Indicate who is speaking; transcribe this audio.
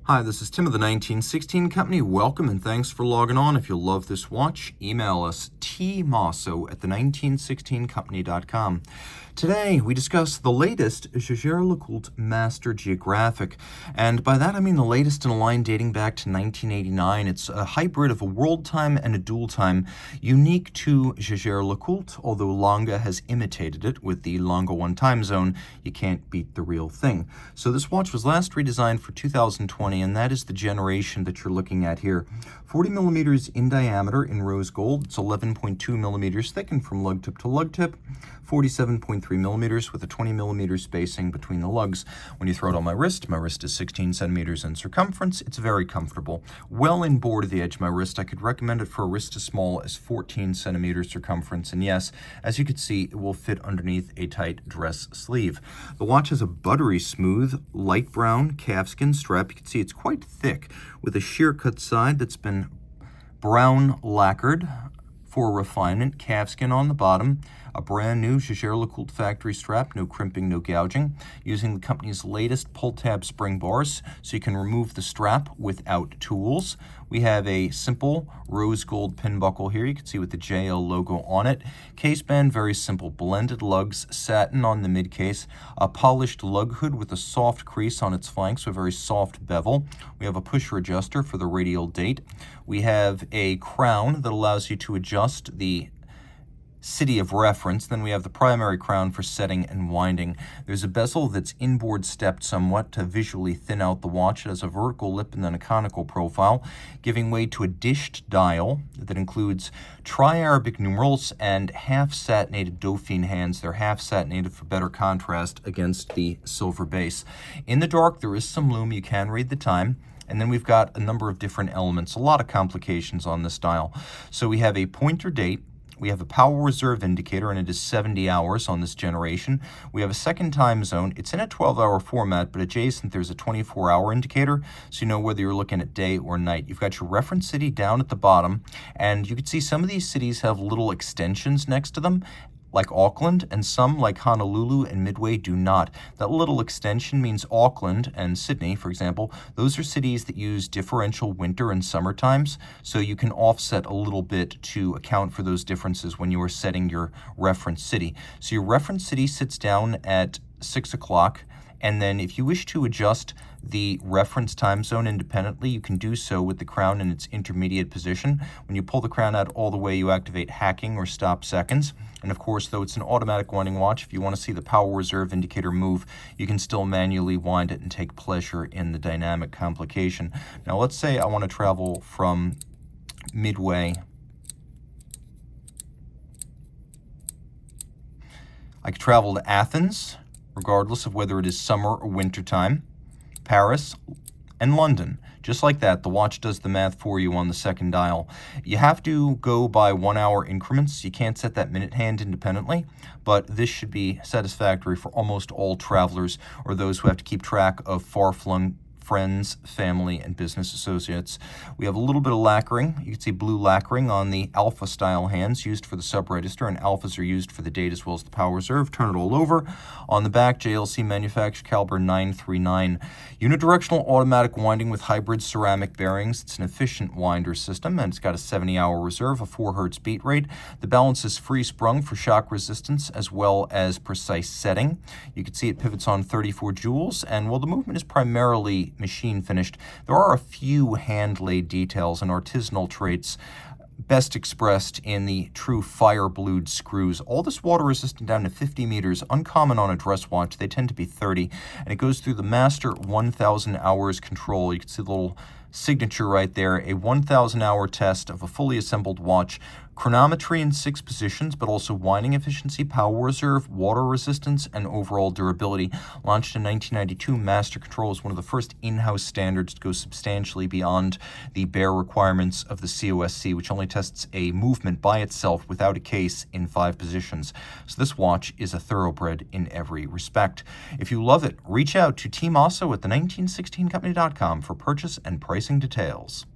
Speaker 1: Hi, this is Tim of the 1916 Company. Welcome and thanks for logging on. If you love this watch, email us tmosso@the1916company.com. Today, we discuss the latest Jaeger-LeCoultre Master Geographic. And by that, I mean the latest in a line dating back to 1989. It's a hybrid of a world time and a dual time, unique to Jaeger-LeCoultre, although Longa has imitated it with the Longa 1 time zone. You can't beat the real thing. So this watch was last redesigned for 2020, and that is the generation that you're looking at here. 40 millimeters in diameter in rose gold. It's 11.2 millimeters thickened from lug tip to lug tip. 47.3 millimeters with a 20 millimeter spacing between the lugs. When you throw it on my wrist is 16 centimeters in circumference. It's very comfortable. Well inboard of the edge of my wrist. I could recommend it for a wrist as small as 14 centimeters circumference. And yes, as you can see, it will fit underneath a tight dress sleeve. The watch has a buttery smooth, light brown calfskin strap. You can see it's quite thick with a sheer cut side that's been brown lacquered for refinement, calfskin on the bottom, a brand new Jaeger-LeCoultre factory strap, no crimping, no gouging, using the company's latest pull-tab spring bars so you can remove the strap without tools. We have a simple rose gold pin buckle here. You can see with the JL logo on it. Case band, very simple, blended lugs, satin on the mid case, a polished lug hood with a soft crease on its flanks, so a very soft bevel. We have a pusher adjuster for the radial date. We have a crown that allows you to adjust the city of reference. Then we have the primary crown for setting and winding. There's a bezel that's inboard stepped somewhat to visually thin out the watch. It has a vertical lip and then a conical profile, giving way to a dished dial that includes tri-Arabic numerals and half-satinated Dauphine hands. They're half-satinated for better contrast against the silver base. In the dark, there is some lume. You can read the time. And then we've got a number of different elements, a lot of complications on this dial. So we have a pointer date. We have a power reserve indicator, and it is 70 hours on this generation. We have a second time zone. It's in a 12-hour format, but adjacent there's a 24-hour indicator, so you know whether you're looking at day or night. You've got your reference city down at the bottom, and you can see some of these cities have little extensions next to them, like Auckland, and some, like Honolulu and Midway, do not. That little extension means Auckland and Sydney, for example, those are cities that use differential winter and summer times, so you can offset a little bit to account for those differences when you are setting your reference city. So your reference city sits down at 6 o'clock, and then if you wish to adjust the reference time zone independently, you can do so with the crown in its intermediate position. When you pull the crown out all the way, you activate hacking or stop seconds. And of course, though it's an automatic winding watch, if you want to see the power reserve indicator move, you can still manually wind it and take pleasure in the dynamic complication. Now, let's say I want to travel from Midway. I could travel to Athens, regardless of whether it is summer or winter time, Paris, and London. Just like that, the watch does the math for you on the second dial. You have to go by 1 hour increments. You can't set that minute hand independently, but this should be satisfactory for almost all travelers or those who have to keep track of far-flung friends, family, and business associates. We have a little bit of lacquering. You can see blue lacquering on the alpha style hands used for the sub-register, and alphas are used for the date as well as the power reserve. Turn it all over. On the back, JLC manufactured caliber 939. Unidirectional automatic winding with hybrid ceramic bearings. It's an efficient winder system, and it's got a 70-hour reserve, a 4 hertz beat rate. The balance is free sprung for shock resistance as well as precise setting. You can see it pivots on 34 joules, and while the movement is primarily machine finished, there are a few hand-laid details and artisanal traits best expressed in the true fire-blued screws. All this water resistant down to 50 meters, uncommon on a dress watch. They tend to be 30, and it goes through the master 1,000 hours control. You can see the little signature right there, a 1,000-hour test of a fully assembled watch. Chronometry in 6 positions, but also winding efficiency, power reserve, water resistance, and overall durability. Launched in 1992, Master Control is one of the first in-house standards to go substantially beyond the bare requirements of the COSC, which only tests a movement by itself without a case in 5 positions. So this watch is a thoroughbred in every respect. If you love it, reach out to Team Mosso at the 1916company.com for purchase and pricing details.